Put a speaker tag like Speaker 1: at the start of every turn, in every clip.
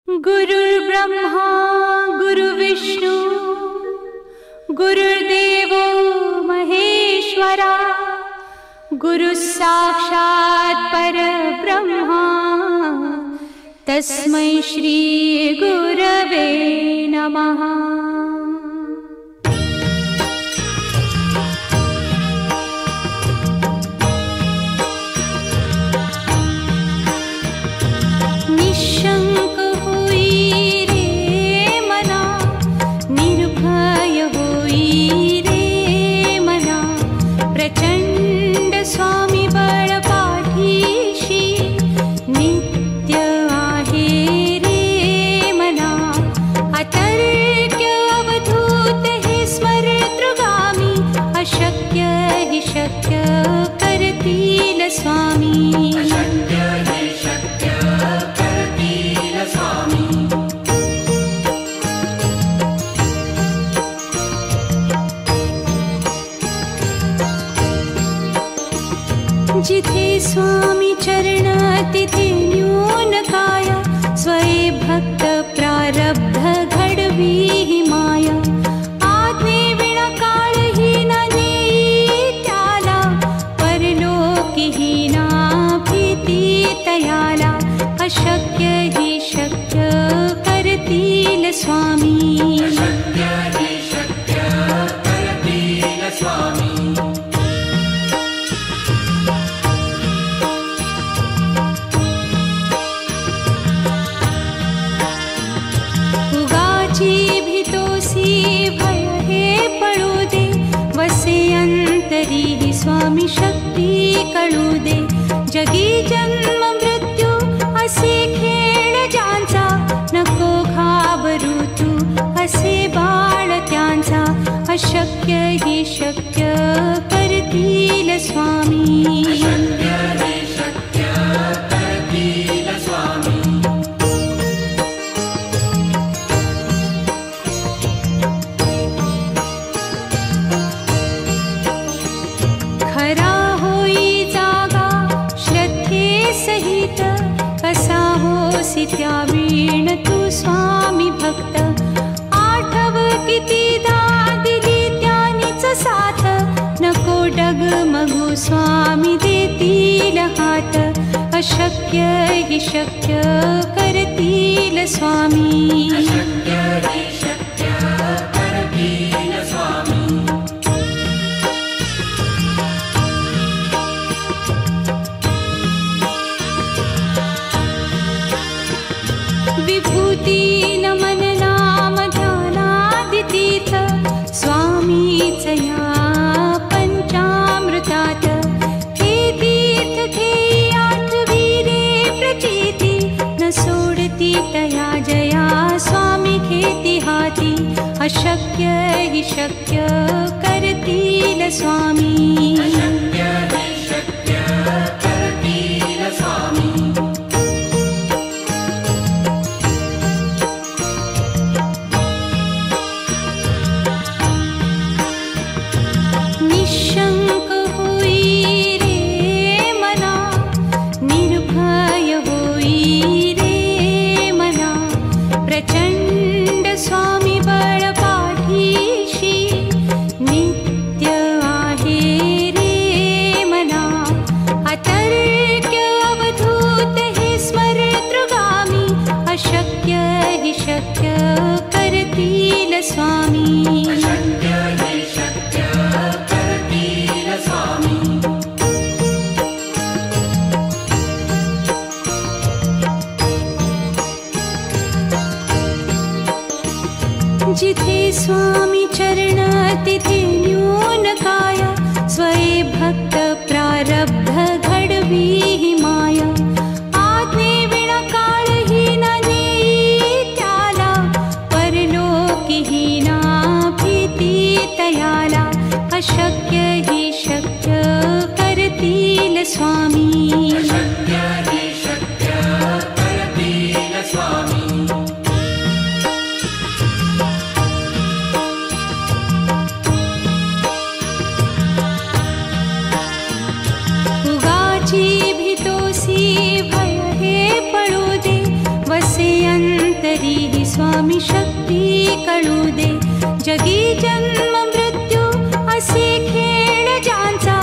Speaker 1: गुरुर्ब्रह्मा गुरुर्विष्णु गुरुर्देवो महेश्वरा गुरुस्साक्षात् परब्रह्मा तस्मै श्री गुरवे नमः। जिथे स्वामी चरण तिथे न्यून काया स्वये भक्त प्रारब्ध घडवी ही माया। आज्ञे विना काळही न नेई त्याला परलोकी ही ना भीती तयाला। अशक्य ही शक्य करतील स्वामी,
Speaker 2: अशक्य ही शक्य करतील स्वामी।
Speaker 1: अंतरी ही स्वामी शक्ती कळू दे। जगी जन्म मृत्यू असे खेळ ज्यांचा नको घाबरू तू असे बाळ त्यांचा। अशक्य ही शक्य करतील स्वामी,
Speaker 2: अशक्य ही शक्य करतील स्वामी।
Speaker 1: खरा होई जागा श्रद्धे सहित कसा होसी त्या वीण तू स्वामी भक्त। आठव कितीदा दिली त्यानीच साथ नको डगमगू स्वामी देतील हात। अशक्य ही शक्य करतील स्वामी,
Speaker 2: अशक्य ही शक्य करतील स्वामी।
Speaker 1: विभूती नमन नाम ध्यानादितीर्थ स्वामीच या पंचामृतात। हे तीर्थ घेई आठवी रे प्रचिती न सोडती तया जया स्वामी घेती हाती। अशक्य ही शक्य करतील स्वामी,
Speaker 2: अशक्य ही शक्य करतील स्वामी।
Speaker 1: निशंक होई रे मना निर्भय होई रे मना। प्रचंड स्वामी बळ पाठीशी नित्य आहे रे मना। अतर्क्य अवधूत हे स्मरतृगामी अशक्य ही शक्य करतील स्वामी,
Speaker 2: अशक्य ही शक्य करतील स्वामी।
Speaker 1: जिथे स्वामी चरण तिथे न्यून काया स्वये भक्त प्रारब्ध घडवी ही माया। आज्ञे विना काळही न नेई त्याला परलोकी ही ना भीती तयाला। अशक्य ही शक्य करतील स्वामी,
Speaker 2: अशक्य ही शक्य करतील स्वामी।
Speaker 1: उगाची भी स्वामी शक्ती कळू दे. जगी जन्म मृत्यू असे खेळ ज्यांचा,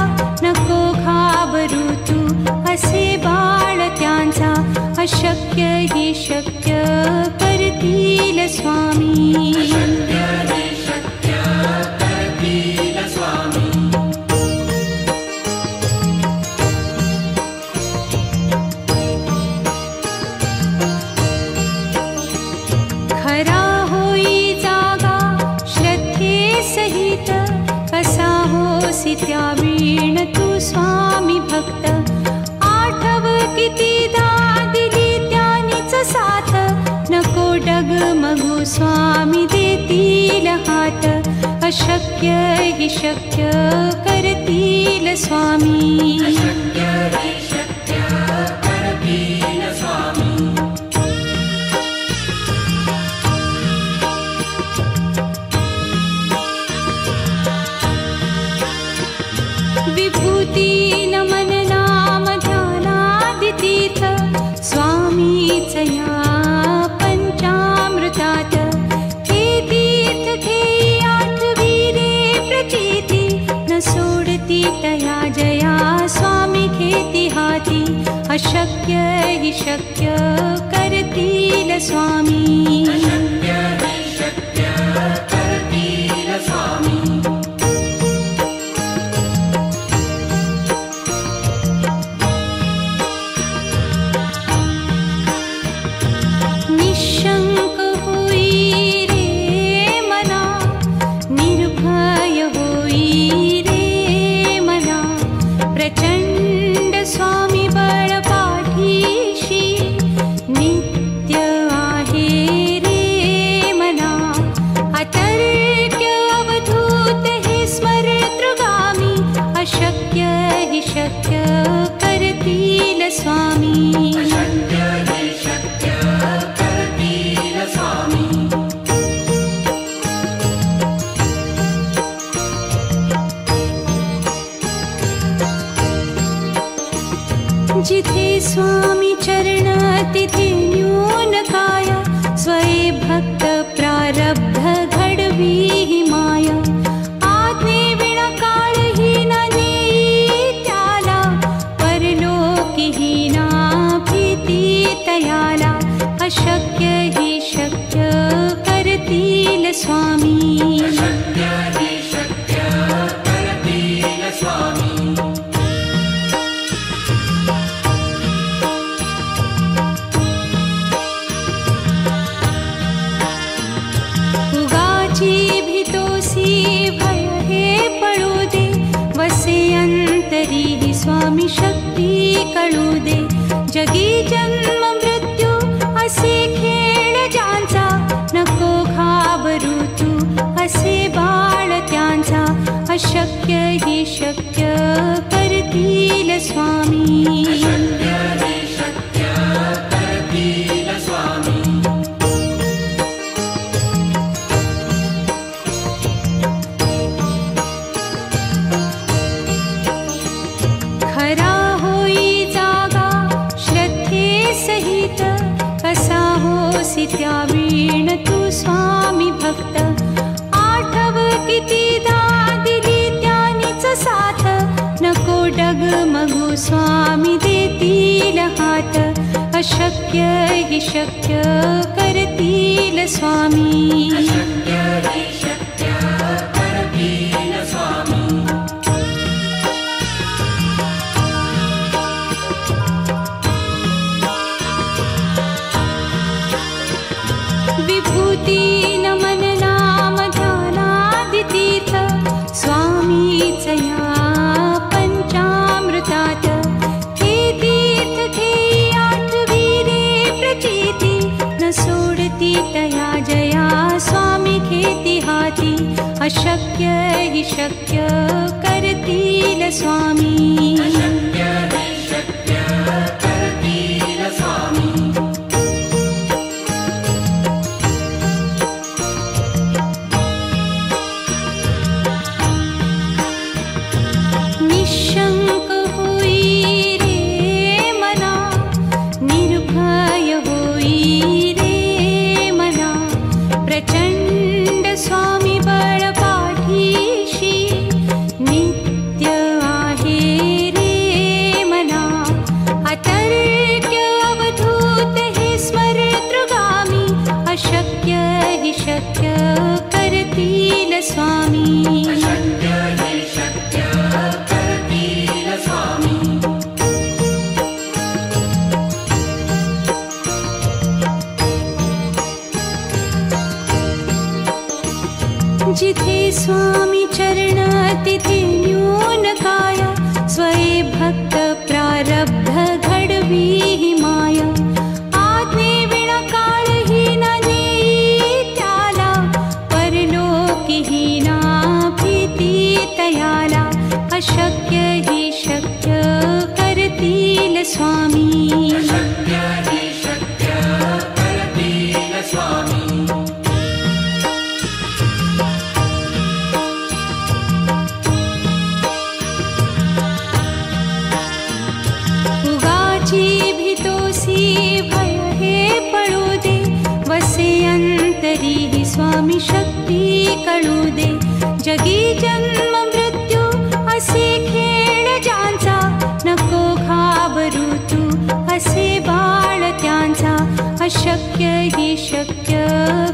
Speaker 1: नको घाबरू तू असे बाळ त्यांचा. अशक्य ही शक्य करतील स्वामी.
Speaker 2: अशक्य हि शक्य करतील स्वामी.
Speaker 1: खरा होई जागा श्रद्धे सहित, कसा होसी त्या वीण तू स्वामी भक्त. आठव कितीदा दिली त्यानीच साथ, नको डगमगू स्वामी देतील हात. अशक्य हि शक्य करतील स्वामी.
Speaker 2: अशक्य हि शक्य करतील स्वामी.
Speaker 1: विभूती नमन नाम ध्यानादितीर्थ, स्वामीच या पंचामृतात. हे तीर्थ घेई आठवी रे प्रचिती, न सोडती तया जया स्वामी घेती हाती. अशक्य हि शक्य करतील स्वामी.
Speaker 2: अशक्य हि शक्य करतील स्वामी.
Speaker 1: निशंक होई रे मना, निर्भय होई रे मना. प्रचंड स्वामी बळ पाठीशी, नित्य आहे रे मना. अतर्क्य अवधूत हे स्मरतृगामी, अशक्य हि शक्य करतील स्वामी.
Speaker 2: अशक्य हि शक्य करतील स्वामी.
Speaker 1: जिथे स्वामी चरण तिथे न्यून काया, स्वये भक्त प्रारब्ध घडवी ही माया. आज्ञे विना काळही न नेई त्याला, परलोकी ही ना भीती तयाला. अशक्य हि शक्य करतील स्वामी.
Speaker 2: अशक्य हि शक्य करतील स्वामी.
Speaker 1: उगाची भीतोसी भय हे पळू दे, वसे अंतरी ही स्वामी शक्ती कळू दे. जगी जन्म मृत्यू असे खेळ ज्यांचा, नको घाबरू तू असे बाळ त्यांचा. अशक्य हि शक्य करतील स्वामी.
Speaker 2: अशक्य हि शक्य करतील स्वामी.
Speaker 1: खरा होई जागा श्रद्धे सहित, कसा होसी त्या वीण तू स्वामी भक्त. आठव कितीदा दिली त्यानीच साथ, नको डगमगू स्वामी देतील हात. अशक्य हि शक्य करतील स्वामी.
Speaker 2: अशक्य हि शक्य करतील स्वामी.
Speaker 1: विभूती नमन नाम ध्यानादितीर्थ, स्वामीच या पंचामृतात. हे तीर्थ घेई आठवी रे प्रचिती, न सोडती तया जया स्वामी घेती हाती. अशक्य हि शक्य करतील स्वामी.
Speaker 2: अशक्य हि शक्य करतील स्वामी.
Speaker 1: निशंक होई रे मना, निर्भय होई रे मना. शक्य करतील स्वामी.
Speaker 2: अशक्य हे शक्य करतील स्वामी.
Speaker 1: जिथे स्वामी चरण तिथे न्यून काया. स्वये भक्त प्रारब्ध घडवी ही माया. आज्ञे विना काळही न नेई त्याला. परलोकीही ना भीती तयाला. अशक्य ही शक्य करतील स्वामी.
Speaker 2: अशक्य हे शक्य करतील स्वामी. भय हे पडू दे. वसे अंतरी ही स्वामी शक्ती कळू दे. जगी जन्म मृत्यू असे खेळ ज्यांचा. नको घाबरू तू असे बाळ त्यांचा. अशक्य ही शक्य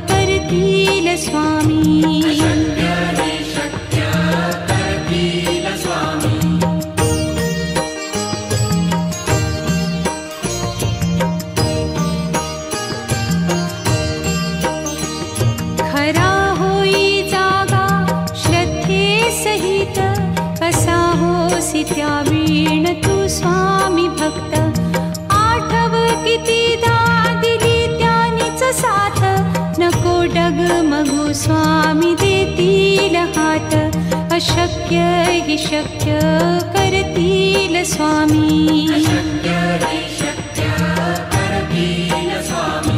Speaker 2: करतील स्वामी. अशक्य हे शक्य करतील स्वामी. त्यावीण तू स्वामी भक्त. आठव कितीदा दिली त्यानीच साथ. नको डगमगू स्वामी देतील हात. अशक्य ही शक्य करतील स्वामी. अशक्य हे शक्य करतील स्वामी.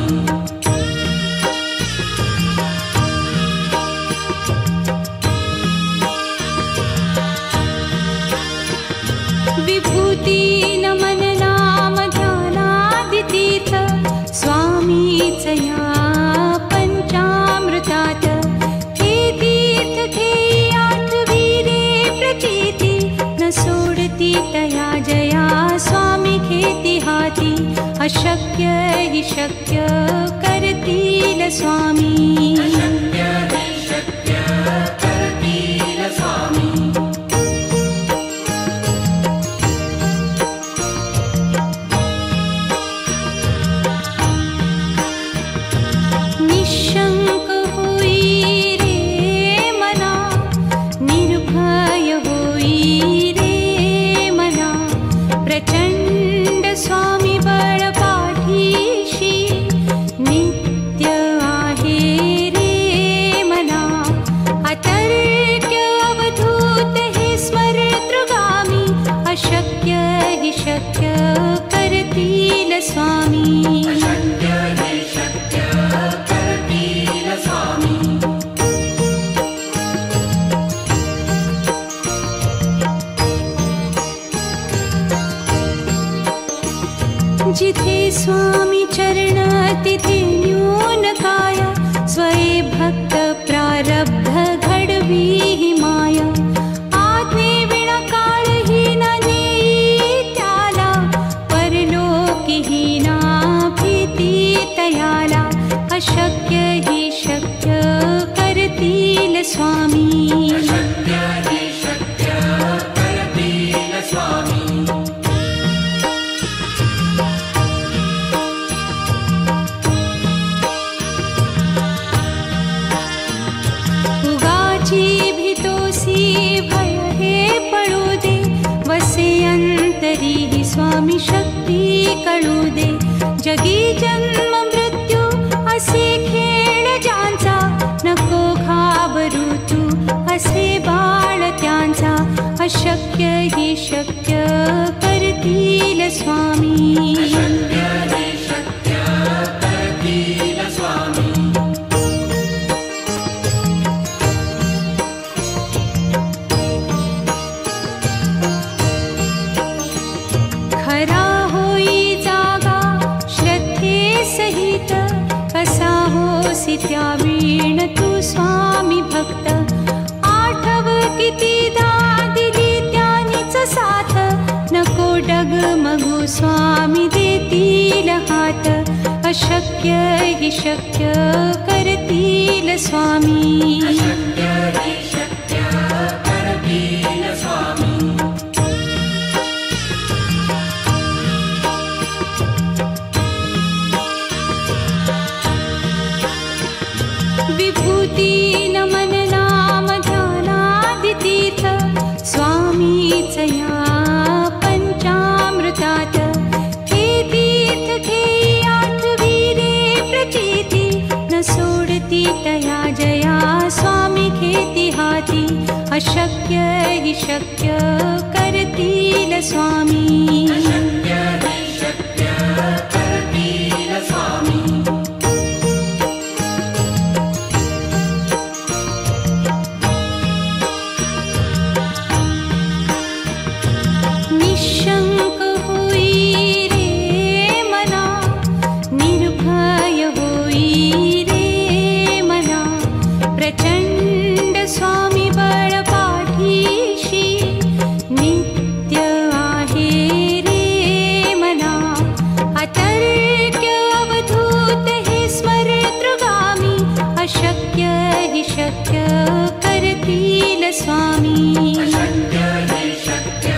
Speaker 1: विभूती नमन नाम ध्यानादितीर्थ. स्वामीच या पंचामृतात. हे तीर्थ घेई आठवी रे प्रचिती. न सोडती तया जया स्वामी घेती हाती. अशक्य ही शक्य करतील स्वामी.
Speaker 2: अशक्य हे शक्य करतील स्वामी.
Speaker 1: निशंक होई रे मना. निर्भय होई रे मना. प्रचंड स्वामी बळ पाठीशी. नित्य आहे रे मना. अतर्क्य अवधूत हे स्मरतृगामी. अशक्य हि शक्य करतील स्वामी.
Speaker 2: अशक्य हे शक्य करतील स्वामी.
Speaker 1: जिथे स्वामी चरण तिथे न्यून काया. स्वये भक्त प्रारब्ध घडवी ही माया. आज्ञे विना काळही न नेई त्याला. परलोकीही ना भीती तयाला. अशक्य ही शक्य करतील स्वामी.
Speaker 2: अशक्य हे शक्य करतील स्वामी. भय हे पडू दे. वसे अंतरी ही स्वामी शक्ती कळू दे. जगी जन्म मृत्यू असे खेळ ज्यांचा. नको घाबरू तू असे बाळ त्यांचा. अशक्य ही शक्य करतील स्वामी. अशक्य हे शक्य करतील स्वामी.
Speaker 1: खरा होई जागा श्रद्धे सहित. कसा होसी त्यावीण तू स्वामी भक्त. आठव कितीदा दिली त्यानीच साथ. नको डगमगू स्वामी देतील हात. अशक्य हि शक्य करतील स्वामी.
Speaker 2: अशक्य हि शक्य करतील स्वामी.
Speaker 1: विभूती नमन नाम ध्यानादितीर्थ स्वामीच या पंचामृतात. हे तीर्थ घेई आठवीरे प्रचिती न सोडती तया जया स्वामी घेती हाती. अशक्य हि शक्य करतील स्वामी.
Speaker 2: अशक्य हि शक्य करतील स्वामी.
Speaker 1: निशंक होई रे मना, निर्भय होई रे मना. प्रचंड स्वामी बळ पाठीशी नित्य आहे रे मना. अतर्क्य अवधूत हे स्मरतृगामी. अशक्य हि शक्य करतील स्वामी.
Speaker 2: अशक्य हि शक्य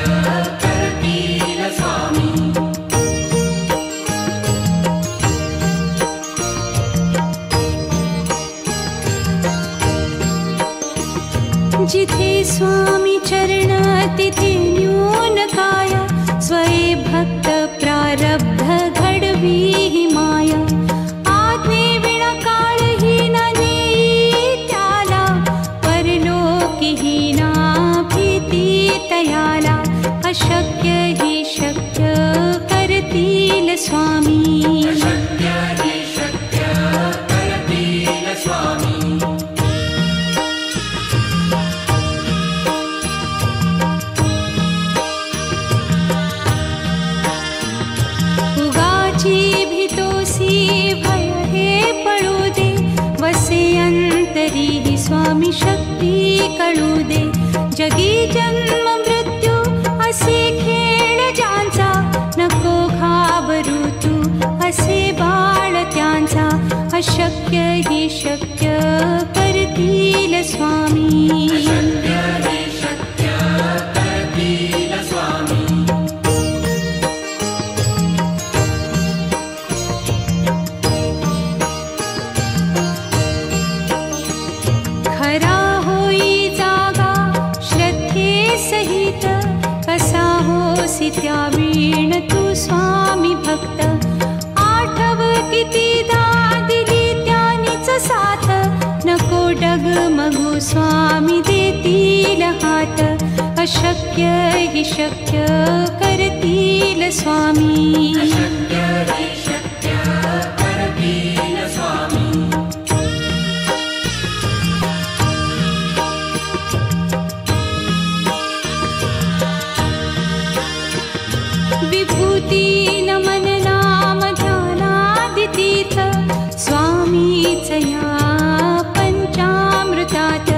Speaker 2: करतील स्वामी.
Speaker 1: जिथे स्वामी चरण तिथे न्यून काय. स्वये भक्त प्रारब्ध घडवी हि माया. आज्ञे विना काळही न नेई त्याला. परलोकी ही ना भीती तयाला. अशक्य हि शक्य करतील स्वामी.
Speaker 2: अशक्य हि शक्य करतील स्वामी.
Speaker 1: उगाची भीतोसी भय हे पळू दे. वसे अंतरी ही स्वामी शक्ती कळू दे. जगी जन्म मृत्यू असे खेळ ज्यांचा. नको घाबरू तू असे बाळ त्यांचा. अशक्य हि शक्य करतील स्वामी.
Speaker 2: अशक्य हि शक्य करतील स्वामी.
Speaker 1: खरा होई जागा श्रद्धे सहित. कसा होसी त्या वीण तू स्वामी भक्त. आठव कितीदा दिली त्यानीच साथ. नको डगमगू स्वामी देतील हात. अशक्य हि शक्य करतील स्वामी.
Speaker 2: अशक्य हि शक्य करतील स्वामी.
Speaker 1: विभूती नमन नाम ध्यानादितीर्थ स्वामीच या पंचामृतात.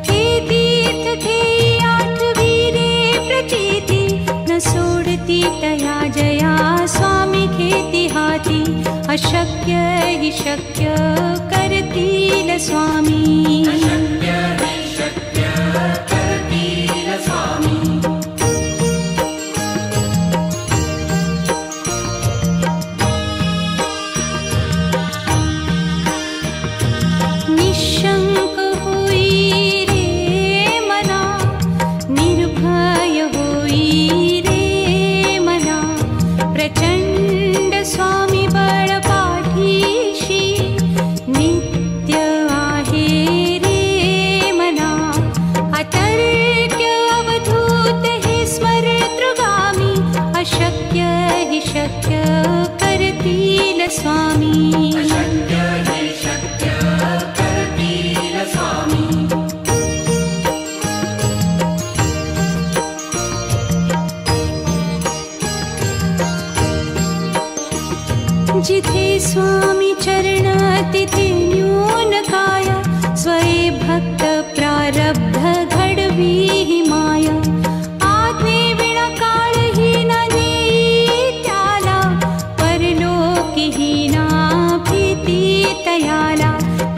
Speaker 1: हे तीर्थ घेई आठवीरे प्रचिती न सोडती तया जया स्वामी घेती हाती. अशक्य हि शक्य करतील स्वामी.
Speaker 2: अशक्य हि शक्य करतील स्वामी.
Speaker 1: निशंक होई रे मना, निर्भय होई रे मना. प्रचंड स्वामी बळ पाठीशी नित्य आहे रे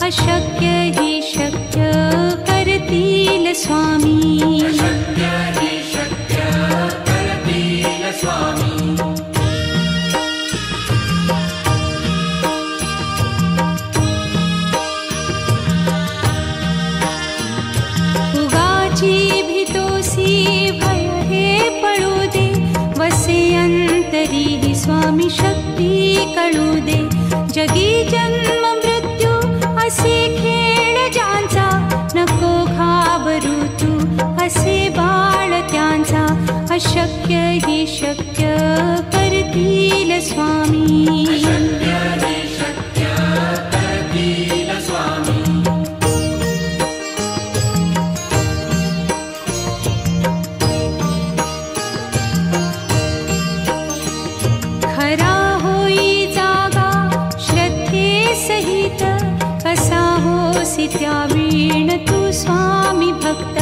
Speaker 1: अशक्य हि शक्य करतील स्वामी.
Speaker 2: अशक्य हि शक्य करतील स्वामी.
Speaker 1: उगाची भीतोसी भय हे पळू दे, वसे अंतरी ही स्वामी शक्ती कळू दे. जगी जन्म मृत्यू असे खेळ ज्यांचा, नको घाबरू तू असे बाळ त्यांचा. अशक्य हि शक्य करतील स्वामी.
Speaker 2: अशक्य हि शक्य करतील स्वामी.
Speaker 1: खरा होई जागा श्रद्धे सहित, कसा होसी त्या वीण तू स्वामी भक्त.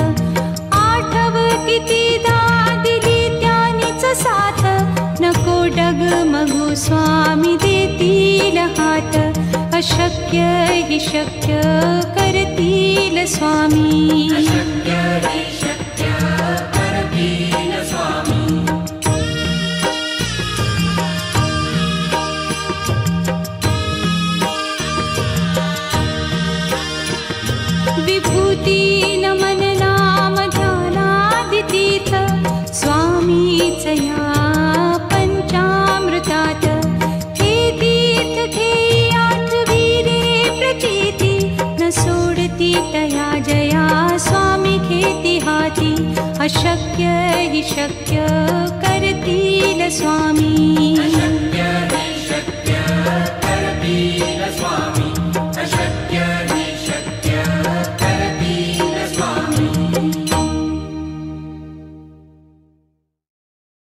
Speaker 1: आठव कितीदा दिली त्यानीच साथ, नको डगमगू स्वामी देतील हात. अशक्य हि शक्य करतील स्वामी.
Speaker 2: अशक्य हि शक्य करतील स्वामी.
Speaker 1: विभूती नमन नाम ध्यानादितीर्थ, स्वामीच या पंचामृतात. हे तीर्थ घेई आठवी रे प्रचिती, न सोडती तया जया स्वामी घेती हाती. अशक्य हि शक्य करतील स्वामी.
Speaker 2: अशक्य